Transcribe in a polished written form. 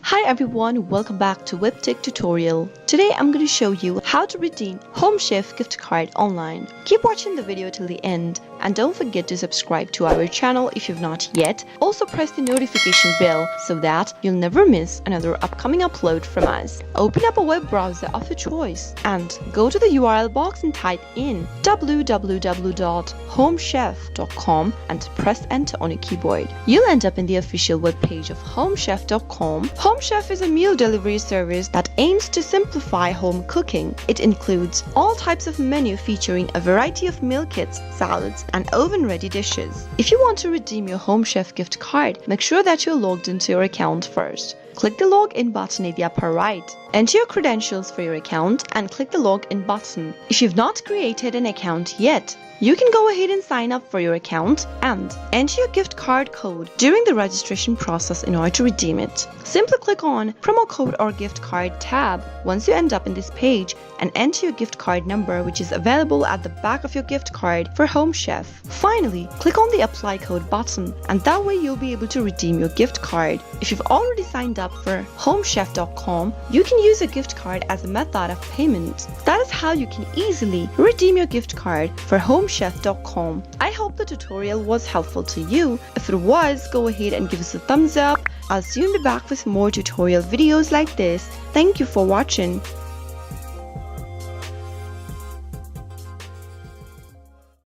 Hi everyone, welcome back to Webtech Tutorial. Today I'm going to show you how to redeem Home Chef gift card online. Keep watching the video till the end and don't forget to subscribe to our channel if you've not yet. Also press the notification bell so that you'll never miss another upcoming upload from us. Open up a web browser of your choice and go to the URL box and type in www.homechef.com and press enter on your keyboard. You'll end up in the official webpage of homechef.com. Home Chef is a meal delivery service that aims to simplify home cooking. It includes all types of menu featuring a variety of meal kits, salads, and oven-ready dishes. If you want to redeem your Home Chef gift card, make sure that you're logged into your account first. Click the login button in the upper right. Enter your credentials for your account and click the login button. If you've not created an account yet, you can go ahead and sign up for your account and enter your gift card code during the registration process in order to redeem it. Simply click on promo code or gift card tab once you end up in this page and enter your gift card number, which is available at the back of your gift card for Home Chef. Finally, click on the apply code button and that way you'll be able to redeem your gift card. If you've already signed up for homechef.com, you can use a gift card as a method of payment. That is how you can easily redeem your gift card for homechef.com. I hope the tutorial was helpful to you. If it was, go ahead and give us a thumbs up. I'll soon be back with more tutorial videos like this. Thank you for watching.